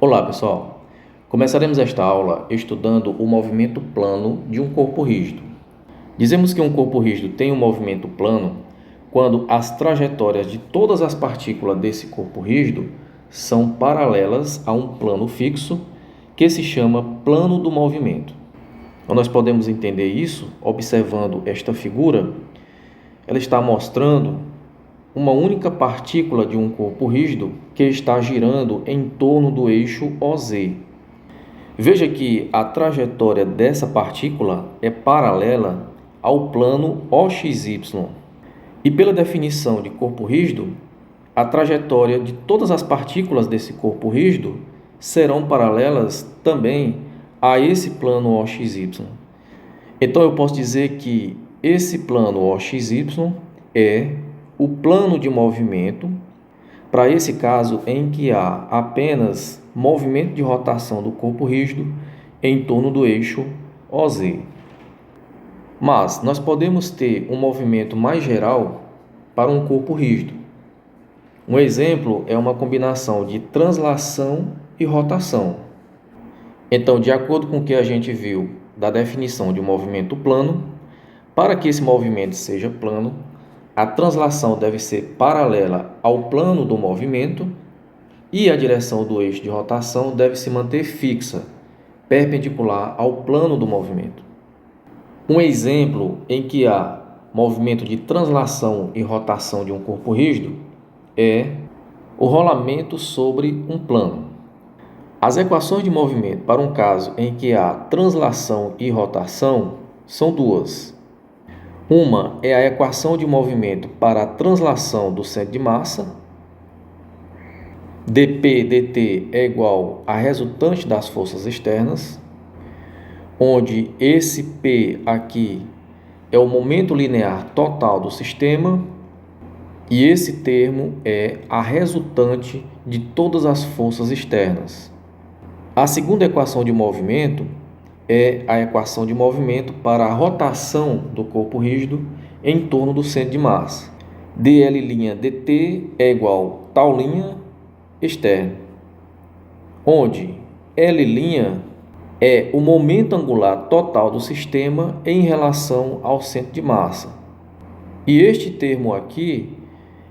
Olá, pessoal. Começaremos esta aula estudando o movimento plano de um corpo rígido. Dizemos que um corpo rígido tem um movimento plano quando as trajetórias de todas as partículas desse corpo rígido são paralelas a um plano fixo que se chama plano do movimento. Então, nós podemos entender isso observando esta figura. Ela está mostrando uma única partícula de um corpo rígido que está girando em torno do eixo OZ. Veja que a trajetória dessa partícula é paralela ao plano OXY. E pela definição de corpo rígido, a trajetória de todas as partículas desse corpo rígido serão paralelas também a esse plano OXY. Então eu posso dizer que esse plano OXY é o plano de movimento para esse caso em que há apenas movimento de rotação do corpo rígido em torno do eixo OZ. Mas nós podemos ter um movimento mais geral para um corpo rígido. Um exemplo é uma combinação de translação e rotação. Então, de acordo com o que a gente viu da definição de um movimento plano, para que esse movimento seja plano, a translação deve ser paralela ao plano do movimento e a direção do eixo de rotação deve se manter fixa, perpendicular ao plano do movimento. Um exemplo em que há movimento de translação e rotação de um corpo rígido é o rolamento sobre um plano. As equações de movimento para um caso em que há translação e rotação são duas. Uma é a equação de movimento para a translação do centro de massa. dP dt é igual a resultante das forças externas, onde esse P aqui é o momento linear total do sistema e esse termo é a resultante de todas as forças externas. A segunda equação de movimento é a equação de movimento para a rotação do corpo rígido em torno do centro de massa. dL' dt é igual a tal linha externo, onde L' é o momento angular total do sistema em relação ao centro de massa. E este termo aqui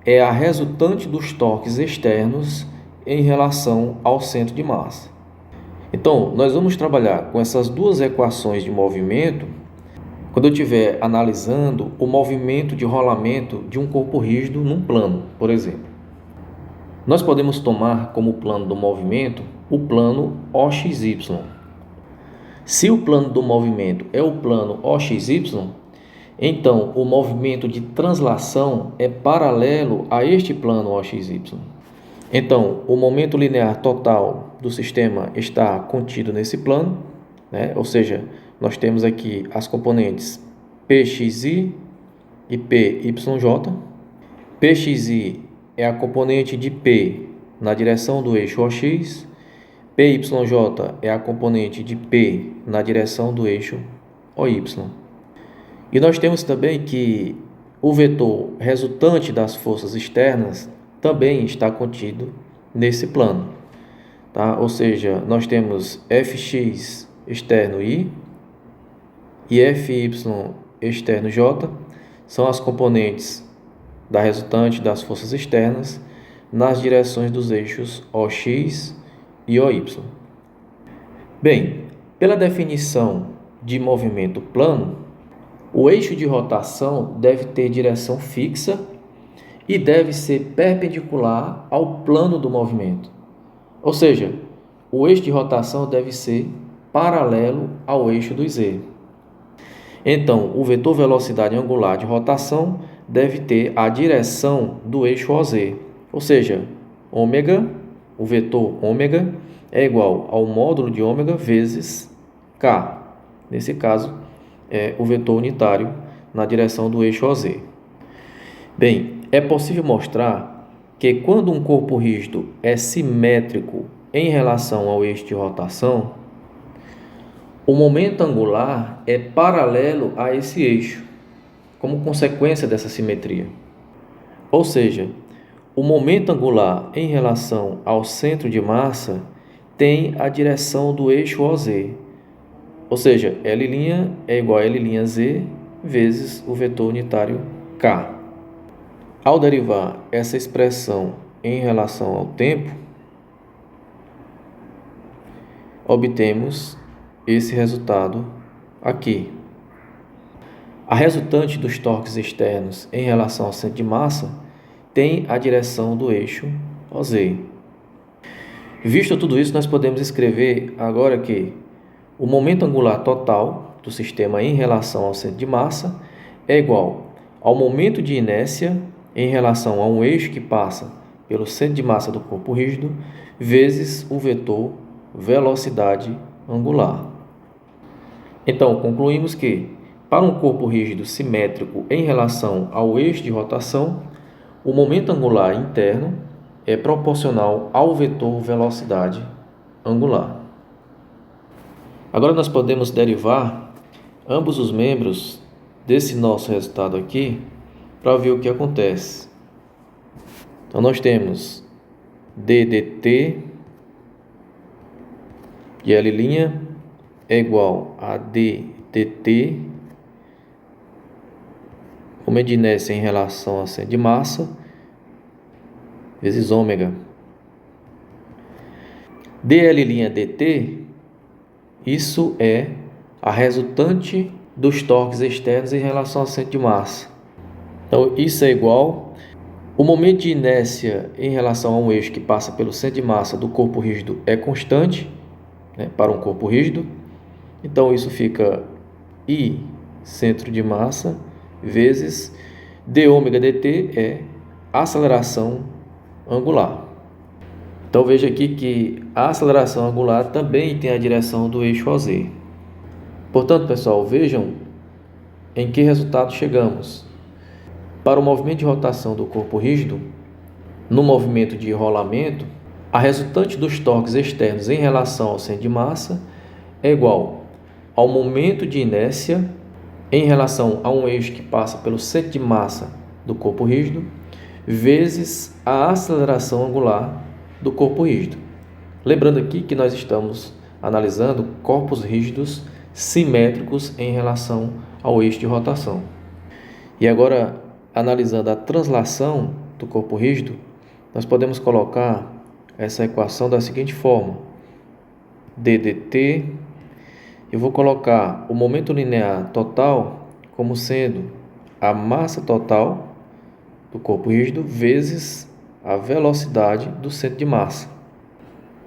é a resultante dos torques externos em relação ao centro de massa. Então, nós vamos trabalhar com essas duas equações de movimento quando eu estiver analisando o movimento de rolamento de um corpo rígido num plano, por exemplo. Nós podemos tomar como plano do movimento o plano OXY. Se o plano do movimento é o plano OXY, então o movimento de translação é paralelo a este plano OXY. Então, o momento linear total do sistema está contido nesse plano, né? Ou seja, nós temos aqui as componentes Pxi e Pyj. Pxi é a componente de P na direção do eixo OX, Pyj é a componente de P na direção do eixo OY. E nós temos também que o vetor resultante das forças externas também está contido nesse plano, tá? Ou seja, nós temos Fx externo I e Fy externo J, são as componentes da resultante das forças externas nas direções dos eixos OX e OY. Bem, pela definição de movimento plano, o eixo de rotação deve ter direção fixa e deve ser perpendicular ao plano do movimento. Ou seja, o eixo de rotação deve ser paralelo ao eixo do Z. Então, o vetor velocidade angular de rotação deve ter a direção do eixo OZ. Ou seja, ômega, o vetor ômega é igual ao módulo de ômega vezes K. Nesse caso, é o vetor unitário na direção do eixo OZ. Bem, é possível mostrar que quando um corpo rígido é simétrico em relação ao eixo de rotação, o momento angular é paralelo a esse eixo, como consequência dessa simetria. Ou seja, o momento angular em relação ao centro de massa tem a direção do eixo OZ. Ou seja, L' é igual a L'Z vezes o vetor unitário K. Ao derivar essa expressão em relação ao tempo, obtemos esse resultado aqui. A resultante dos torques externos em relação ao centro de massa tem a direção do eixo OZ. Visto tudo isso, nós podemos escrever agora que o momento angular total do sistema em relação ao centro de massa é igual ao momento de inércia em relação a um eixo que passa pelo centro de massa do corpo rígido vezes o vetor velocidade angular. Então, concluímos que, para um corpo rígido simétrico em relação ao eixo de rotação, o momento angular interno é proporcional ao vetor velocidade angular. Agora nós podemos derivar ambos os membros desse nosso resultado aqui para ver o que acontece. Então nós temos ddt de L' é igual a ddt, momento de inércia em relação ao centro de massa, vezes ômega. dL' dt, isso é a resultante dos torques externos em relação ao centro de massa. Então, isso é igual o momento de inércia em relação a um eixo que passa pelo centro de massa do corpo rígido é constante, né, para um corpo rígido. Então, isso fica I centro de massa vezes dômega dt é aceleração angular. Então, veja aqui que a aceleração angular também tem a direção do eixo OZ. Portanto, pessoal, vejam em que resultado chegamos. Para o movimento de rotação do corpo rígido, no movimento de rolamento, a resultante dos torques externos em relação ao centro de massa é igual ao momento de inércia em relação a um eixo que passa pelo centro de massa do corpo rígido vezes a aceleração angular do corpo rígido. Lembrando aqui que nós estamos analisando corpos rígidos simétricos em relação ao eixo de rotação. E agora, analisando a translação do corpo rígido, nós podemos colocar essa equação da seguinte forma: ddt, eu vou colocar o momento linear total como sendo a massa total do corpo rígido vezes a velocidade do centro de massa.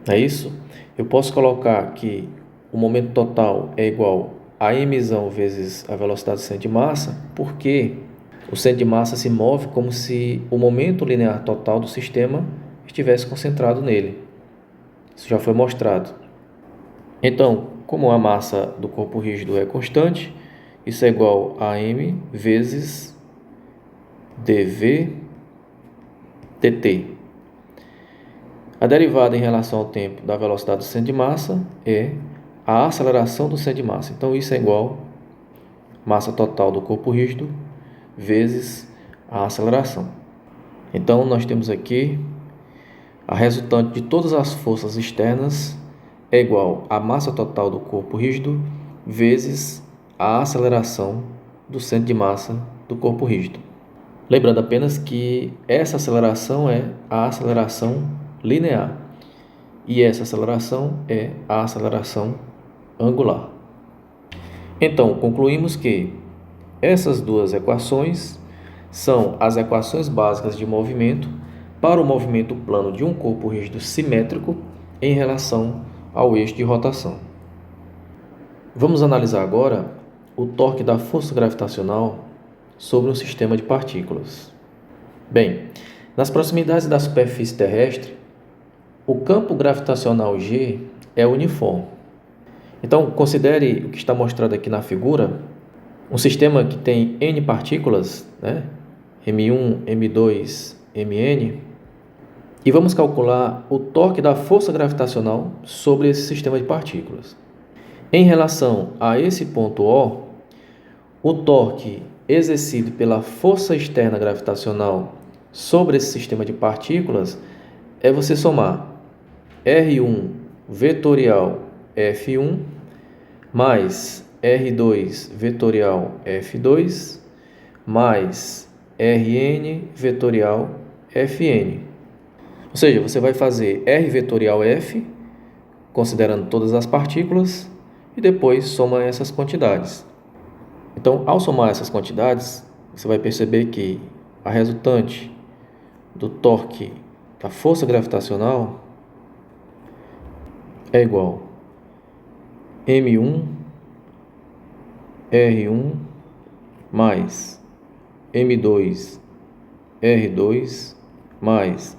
É isso? Eu posso colocar que o momento total é igual a m vezes a velocidade do centro de massa, porque o centro de massa se move como se o momento linear total do sistema estivesse concentrado nele. Isso já foi mostrado. Então, como a massa do corpo rígido é constante, isso é igual a m vezes dv dt. A derivada em relação ao tempo da velocidade do centro de massa é a aceleração do centro de massa. Então, isso é igual a massa total do corpo rígido vezes a aceleração. Então, nós temos aqui a resultante de todas as forças externas é igual a massa total do corpo rígido vezes a aceleração do centro de massa do corpo rígido. Lembrando apenas que essa aceleração é a aceleração linear e essa aceleração é a aceleração angular. Então, concluímos que essas duas equações são as equações básicas de movimento para o movimento plano de um corpo rígido simétrico em relação ao eixo de rotação. Vamos analisar agora o torque da força gravitacional sobre um sistema de partículas. Bem, nas proximidades da superfície terrestre, o campo gravitacional G é uniforme. Então, considere o que está mostrado aqui na figura, um sistema que tem N partículas, né? M1, M2, Mn, e vamos calcular o torque da força gravitacional sobre esse sistema de partículas. Em relação a esse ponto O torque exercido pela força externa gravitacional sobre esse sistema de partículas é você somar R1 vetorial F1 mais R2 vetorial F2 mais Rn vetorial Fn. Ou seja, você vai fazer R vetorial F, considerando todas as partículas, e depois soma essas quantidades. Então, ao somar essas quantidades, você vai perceber que a resultante do torque da força gravitacional é igual a M1 R1 mais M2 R2 mais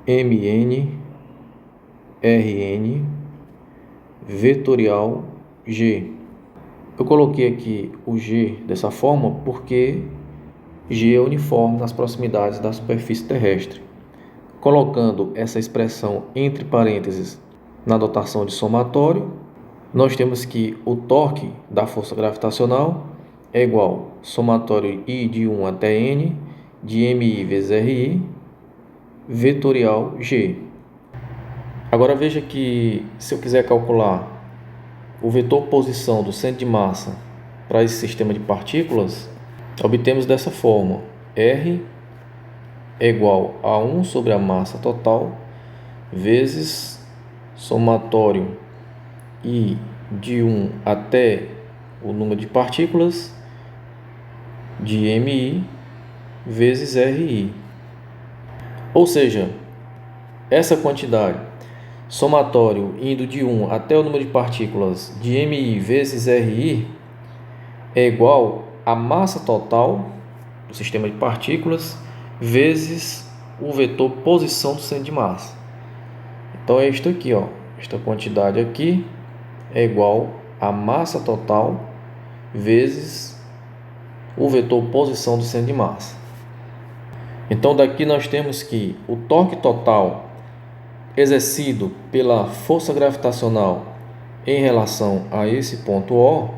Mn Rn vetorial G. Eu coloquei aqui o G dessa forma porque G é uniforme nas proximidades da superfície terrestre. Colocando essa expressão entre parênteses na notação de somatório, nós temos que o torque da força gravitacional é igual a somatório I de 1 até N de MI vezes RI vetorial G. Agora veja que se eu quiser calcular o vetor posição do centro de massa para esse sistema de partículas, obtemos dessa forma: R é igual a 1 sobre a massa total vezes somatório I de 1 até o número de partículas de MI vezes RI. Ou seja, essa quantidade, somatório indo de 1 até o número de partículas de MI vezes RI, é igual à massa total do sistema de partículas vezes o vetor posição do centro de massa. Então é isto aqui, ó. Esta quantidade aqui é igual à massa total vezes o vetor posição do centro de massa. Então daqui nós temos que o torque total exercido pela força gravitacional em relação a esse ponto O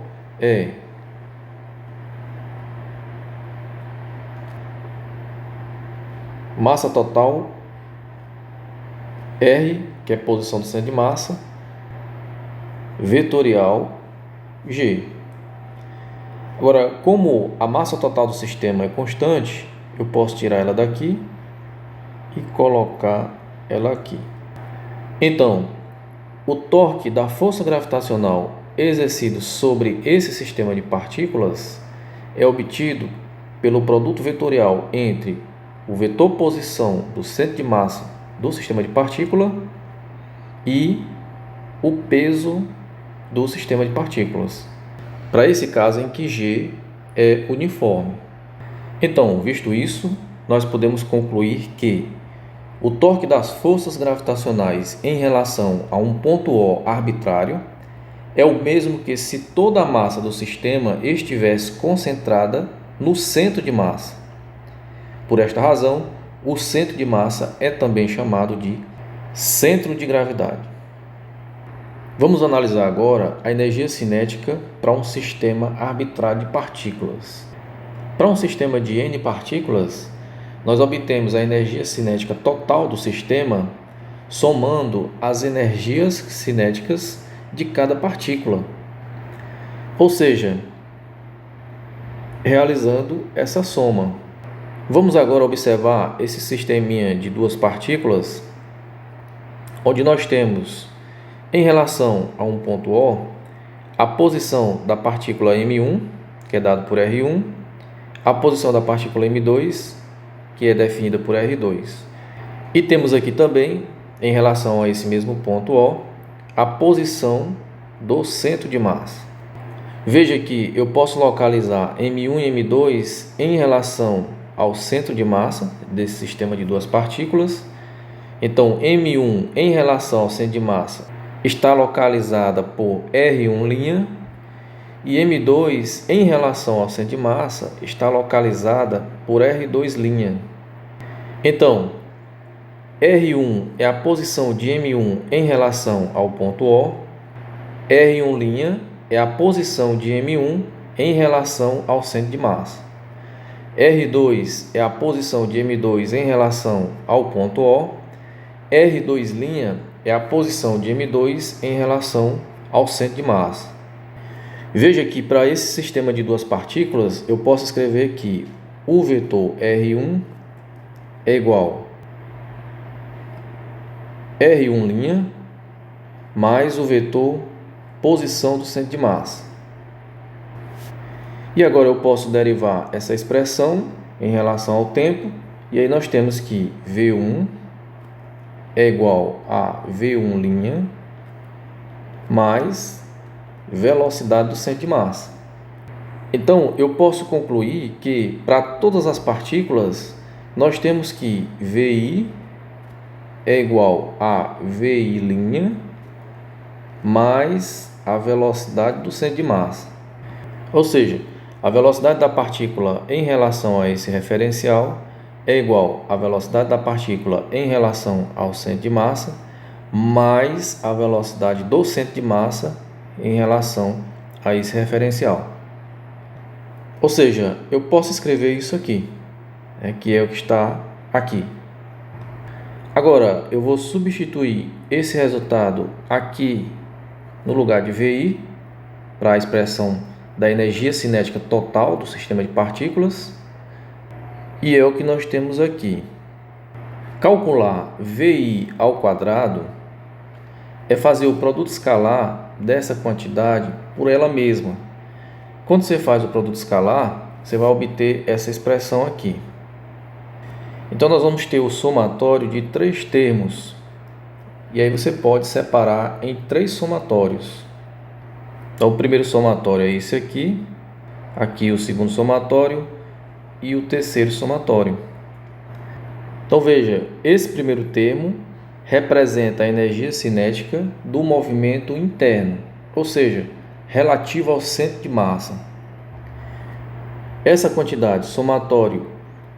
é massa total R, que é a posição do centro de massa, vetorial G. Agora, como a massa total do sistema é constante, eu posso tirar ela daqui e colocar ela aqui. Então, o torque da força gravitacional exercido sobre esse sistema de partículas é obtido pelo produto vetorial entre o vetor posição do centro de massa do sistema de partícula e o peso do sistema de partículas, para esse caso em que G é uniforme. Então, visto isso, nós podemos concluir que o torque das forças gravitacionais em relação a um ponto O arbitrário é o mesmo que se toda a massa do sistema estivesse concentrada no centro de massa. Por esta razão, o centro de massa é também chamado de centro de gravidade. Vamos analisar agora a energia cinética para um sistema arbitrário de partículas. Para um sistema de N partículas, nós obtemos a energia cinética total do sistema somando as energias cinéticas de cada partícula. Ou seja, realizando essa soma. Vamos agora observar esse sisteminha de duas partículas, onde nós temos, em relação a um ponto O, a posição da partícula M1, que é dada por R1, a posição da partícula M2, que é definida por R2. E temos aqui também, em relação a esse mesmo ponto O, a posição do centro de massa. Veja que eu posso localizar M1 e M2 em relação ao centro de massa desse sistema de duas partículas. Então, M1 em relação ao centro de massa está localizada por R1' e M2 em relação ao centro de massa está localizada por R2'. Então, R1 é a posição de M1 em relação ao ponto O, R1' é a posição de M1 em relação ao centro de massa. R2 é a posição de M2 em relação ao ponto O, R2' é a posição de M2 em relação ao centro de massa. Veja que para esse sistema de duas partículas, eu posso escrever que o vetor R1 é igual a R1' mais o vetor posição do centro de massa. E agora eu posso derivar essa expressão em relação ao tempo, e aí nós temos que V1 é igual a V1' mais velocidade do centro de massa. Então, eu posso concluir que para todas as partículas, nós temos que VI é igual a VI' mais a velocidade do centro de massa. Ou seja, a velocidade da partícula em relação a esse referencial é igual à velocidade da partícula em relação ao centro de massa mais a velocidade do centro de massa em relação a esse referencial. Ou seja, eu posso escrever isso aqui, que é o que está aqui. Agora, eu vou substituir esse resultado aqui no lugar de VI para a expressão da energia cinética total do sistema de partículas, e é o que nós temos aqui. Calcular VI ao quadrado é fazer o produto escalar dessa quantidade por ela mesma. Quando você faz o produto escalar, você vai obter essa expressão aqui. Então, nós vamos ter o somatório de 3 termos. E aí você pode separar em 3 somatórios. Então, o primeiro somatório é esse aqui. Aqui o segundo somatório e o terceiro somatório. Então, veja, esse primeiro termo representa a energia cinética do movimento interno, ou seja, relativo ao centro de massa. Essa quantidade, somatório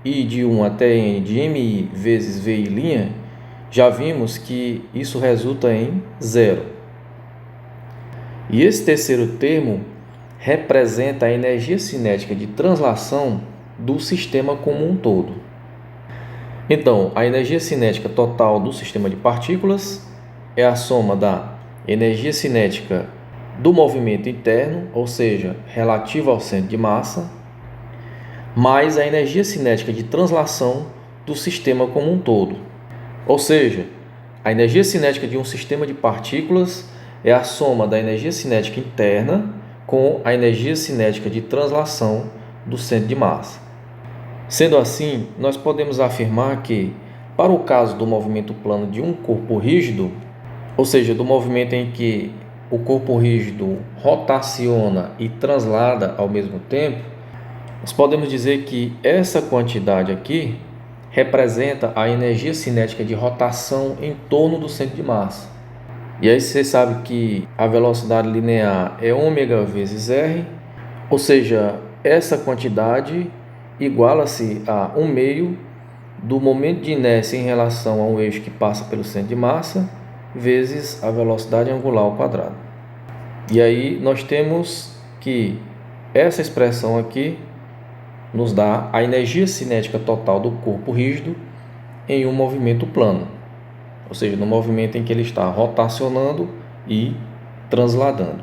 I de 1 até N de MI vezes VI', já vimos que isso resulta em 0. E esse terceiro termo representa a energia cinética de translação do sistema como um todo. Então, a energia cinética total do sistema de partículas é a soma da energia cinética do movimento interno, ou seja, relativo ao centro de massa, mais a energia cinética de translação do sistema como um todo. Ou seja, a energia cinética de um sistema de partículas é a soma da energia cinética interna com a energia cinética de translação do centro de massa. Sendo assim, nós podemos afirmar que, para o caso do movimento plano de um corpo rígido, ou seja, do movimento em que o corpo rígido rotaciona e translada ao mesmo tempo, nós podemos dizer que essa quantidade aqui representa a energia cinética de rotação em torno do centro de massa. E aí você sabe que a velocidade linear é ômega vezes R, ou seja, essa quantidade iguala-se a 1/2 do momento de inércia em relação a um eixo que passa pelo centro de massa vezes a velocidade angular ao quadrado. E aí nós temos que essa expressão aqui nos dá a energia cinética total do corpo rígido em um movimento plano, ou seja, no movimento em que ele está rotacionando e transladando.